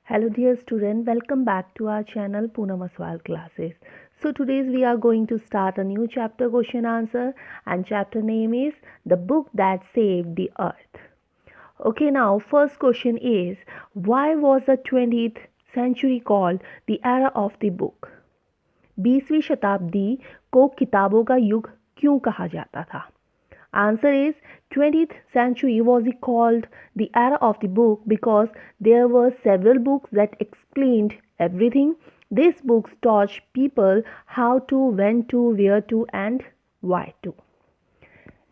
Hello dear student, welcome back to our channel Poonam Aswal classes. So today we are going to start a new chapter question answer and chapter name is The Book That Saved the Earth. Okay, now first question is why was the 20th century called the era of the book? 20वीं शताब्दी को किताबों का युग क्यों कहा जाता था? Answer is 20th century was called the era of the book because there were several books that explained everything. These books taught people how to, when to, where to and why to.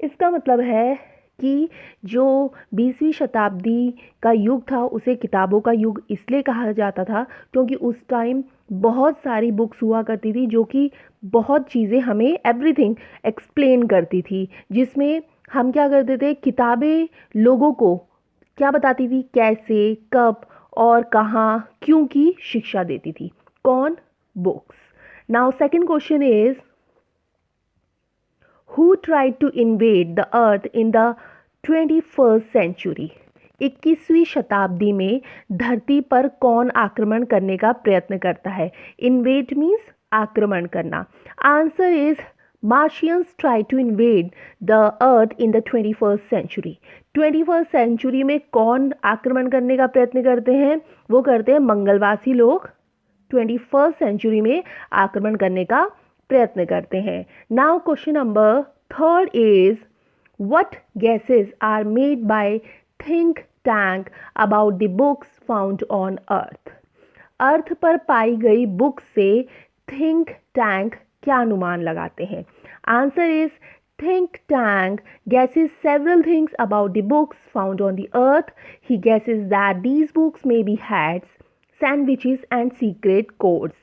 इसका मतलब है कि जो 20वीं शताब्दी का युग था उसे किताबों का युग इसलिए कहा जाता था क्योंकि उस टाइम बहुत सारी बुक्स हुआ करती थी जो कि बहुत चीज़ें हमें एवरीथिंग एक्सप्लेन करती थी, जिसमें हम क्या करते थे, किताबें लोगों को क्या बताती थी, कैसे, कब और कहाँ, क्यों की शिक्षा देती थी. कौन? Books. Now second question is Who tried to invade the earth in the 21st century? 21वीं शताब्दी में धरती पर कौन आक्रमण करने का प्रयत्न करता है? Invade means आक्रमण करना. Answer is Martians try to invade the earth in the 21st century. 21st century में कौन आक्रमण करने का प्रयत्न करते हैं? वो करते हैं मंगलवासी लोग 21st century में आक्रमण करने का प्रयत्न करते हैं. Now question number third is what gases are made by think tank about the books found on earth? Earth पर पाई गई बुक्स से थिंक टैंक क्या अनुमान लगाते हैं? Answer is Think Tank guesses several things about the books found on the earth. He guesses that these books may be hats, sandwiches and secret codes.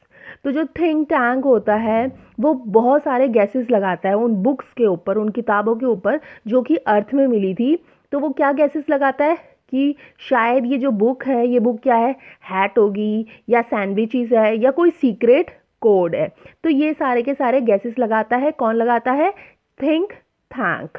तो जो थिंक टैंक होता है वो बहुत सारे गैसेस लगाता है उन बुक्स के ऊपर, उन किताबों के ऊपर जो कि अर्थ में मिली थी. तो वो क्या गैसेस लगाता है कि शायद ये जो बुक है, ये बुक क्या है, हैट होगी या सैंडविचेस है या कोई सीक्रेट कोड है. तो ये सारे के सारे गैसेस लगाता है. कौन लगाता है? Think tank.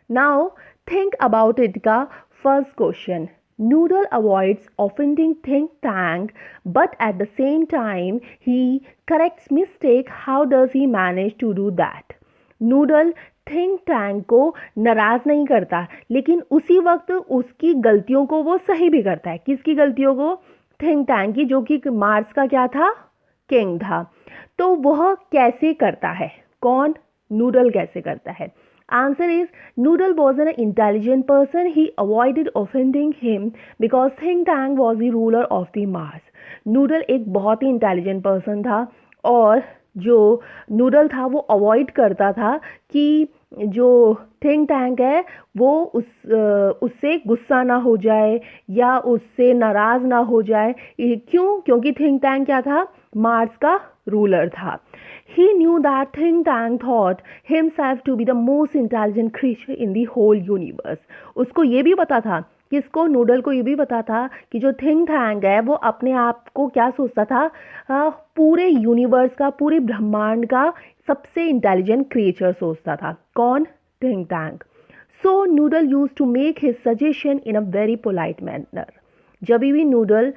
Now think about it का first question. Noodle avoids offending think tank, but at the same time he corrects mistake. How does he manage to do that? Noodle think tank को नाराज नहीं करता, लेकिन उसी वक्त उसकी गलतियों को वो सही भी करता है. किसकी गलतियों को? थिंक टैंक की, जो कि मार्स का क्या था, किंग था. तो वह कैसे करता है? कौन? नूडल कैसे करता है? Answer is Noodle was an intelligent person. He avoided offending him because Think Tank was the ruler of the Mars. Noodle एक बहुत ही इंटेलिजेंट पर्सन था और जो नूडल था वो अवॉइड करता था कि जो थिंक टैंक है वो उससे गुस्सा ना हो जाए या उससे नाराज़ ना हो जाए. क्यों? क्योंकि थिंक टैंक क्या था? मार्स का रूलर था. He knew that Think Tank thought himself to be the most intelligent creature in the whole universe. उसको ये भी पता था, किसको? नूडल को ये भी पता था कि जो थिंक टैंक है वो अपने आप को क्या सोचता था, पूरे यूनिवर्स का, पूरे ब्रह्मांड का सबसे इंटेलिजेंट क्रिएचर सोचता था. कौन? Think tank. So Noodle used to make his suggestion in a very polite manner. जब भी नूडल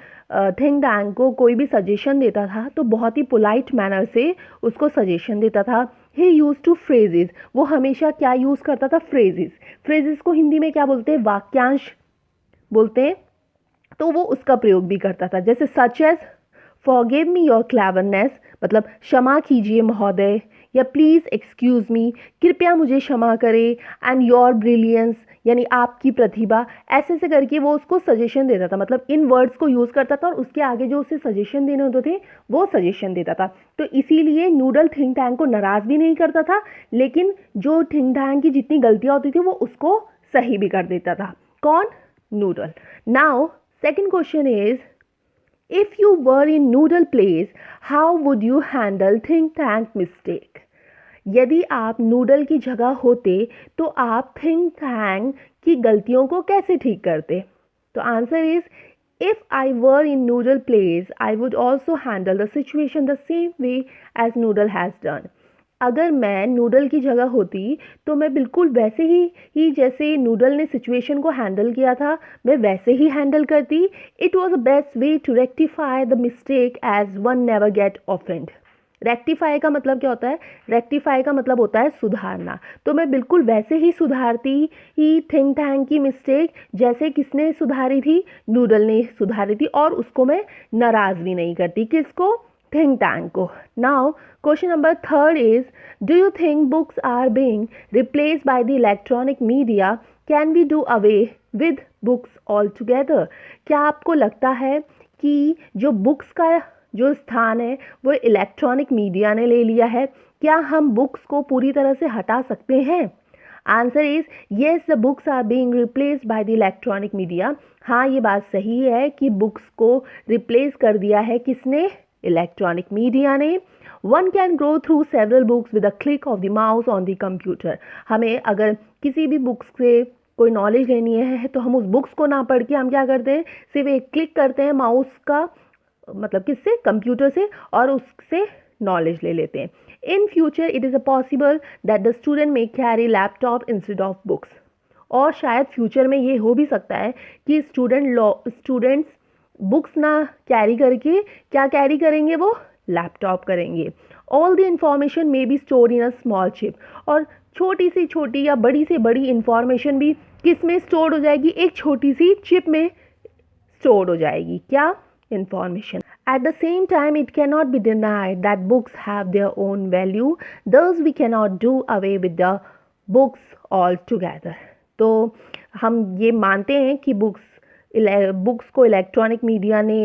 थिंक टैंक को कोई भी सजेशन देता था तो बहुत ही पोलाइट मैनर से उसको सजेशन देता था. ही यूज टू फ्रेजेस. वो हमेशा क्या यूज़ करता था? फ्रेजेस. फ्रेजेस को हिंदी में क्या बोलते हैं? वाक्यांश बोलते हैं. तो वो उसका प्रयोग भी करता था, जैसे such as forgive me your cleverness, मतलब क्षमा कीजिए महोदय, या प्लीज़ एक्सक्यूज़ मी, कृपया मुझे क्षमा करें, एंड योर ब्रिलियंस, यानी आपकी प्रतिभा. ऐसे ऐसे करके वो उसको सजेशन देता था, मतलब इन वर्ड्स को यूज़ करता था और उसके आगे जो उसे सजेशन देने होते थे वो सजेशन देता था. तो इसीलिए नूडल थिंक टैंक को नाराज़ भी नहीं करता था, लेकिन जो थिंक टैंक की जितनी गलतियाँ होती थी वो उसको सही भी कर देता था. कौन? Noodle. Now second question is If you were in Noodle place, how would you handle think tank mistake? यदि आप नूडल की जगह होते तो आप थिंक टैंक की गलतियों को कैसे ठीक करते? तो answer is If I were in Noodle place, I would also handle the situation the same way as Noodle has done. अगर मैं नूडल की जगह होती तो मैं बिल्कुल वैसे ही जैसे नूडल ने सिचुएशन को हैंडल किया था मैं वैसे ही हैंडल करती। It was a best way to rectify the mistake as one never get offend. Rectify का मतलब क्या होता है? रेक्टिफाई का मतलब होता है सुधारना। तो मैं बिल्कुल वैसे ही सुधारती ही थिंक टैंक की मिस्टेक जैसे किसने सुधारी थी? नूडल ने सुधारी थी। और उसको मैं नाराज़ भी नहीं करती। किसको? थिंक टैंक को। Now question number third is, do you think books are being replaced by the electronic media? Can we do away with books all together? क्या आपको लगता है कि जो बुक्स का जो स्थान है वो इलेक्ट्रॉनिक मीडिया ने ले लिया है? क्या हम बुक्स को पूरी तरह से हटा सकते हैं? Answer is yes, the books are being replaced by the electronic media. हाँ, ये बात सही है कि बुक्स को रिप्लेस कर दिया है किसने? इलेक्ट्रॉनिक मीडिया ने। One can go through several books with a click of the mouse on the computer. हमें अगर किसी भी बुक्स से कोई नॉलेज लेनी है तो हम उस बुक्स को ना पढ़ के हम क्या करते हैं? सिर्फ एक क्लिक करते हैं माउस का, मतलब किससे? कंप्यूटर से, और उससे नॉलेज ले लेते हैं। In future it is a possible that the student may carry laptop instead of books. और शायद फ्यूचर में ये हो भी सकता है कि स्टूडेंट्स बुक्स ना कैरी करके क्या कैरी करेंगे? वो लैपटॉप करेंगे। All the information may be store in a small chip. और छोटी से छोटी या बड़ी से बड़ी इंफॉर्मेशन भी किस में स्टोर हो जाएगी? एक छोटी सी चिप में स्टोर हो जाएगी। क्या? Information. At the same time, it cannot be denied that books have their own value. Thus, we cannot do away with the books altogether. तो हम ये मानते हैं कि बुक्स को इलेक्ट्रॉनिक मीडिया ने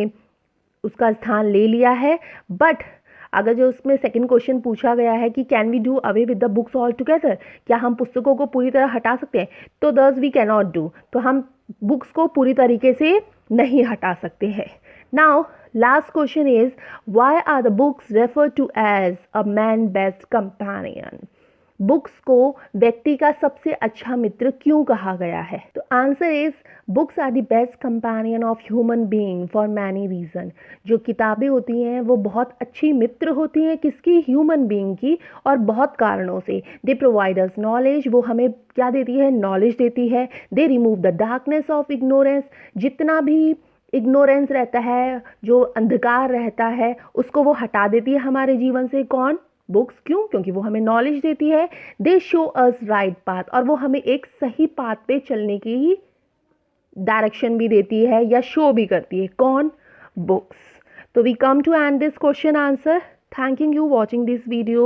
उसका स्थान ले लिया है। बट अगर जो उसमें सेकंड क्वेश्चन पूछा गया है कि can we do away with the books all together, क्या हम पुस्तकों को पूरी तरह हटा सकते हैं? तो दस वी कैन नॉट डू। तो हम बुक्स को पूरी तरीके से नहीं हटा सकते हैं। Now last question is, why are the books refer to as a man best companion? बुक्स को व्यक्ति का सबसे अच्छा मित्र क्यों कहा गया है? तो answer is, books are the best companion of human being for many reason. जो किताबें होती हैं वो बहुत अच्छी मित्र होती हैं किसकी? ह्यूमन बीइंग की, और बहुत कारणों से। दे प्रोवाइड अस नॉलेज, वो हमें क्या देती है? नॉलेज देती है। They remove the darkness of ignorance, जितना भी इग्नोरेंस रहता है, जो अंधकार रहता है, उसको वो हटा देती है हमारे जीवन से। कौन? बुक्स। क्यों? क्योंकि वो हमें नॉलेज देती है। दे शो अस राइट पाथ, और वो हमें एक सही पाथ पे चलने की डायरेक्शन भी देती है या शो भी करती है। कौन? बुक्स। तो we come to end this question answer. Thanking you watching this video,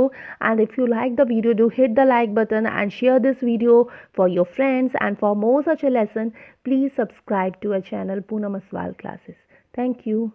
and if you like the video, do hit the like button and share this video for your friends. And for more such a lesson, please subscribe to our channel Poonam Aswal Classes. Thank you.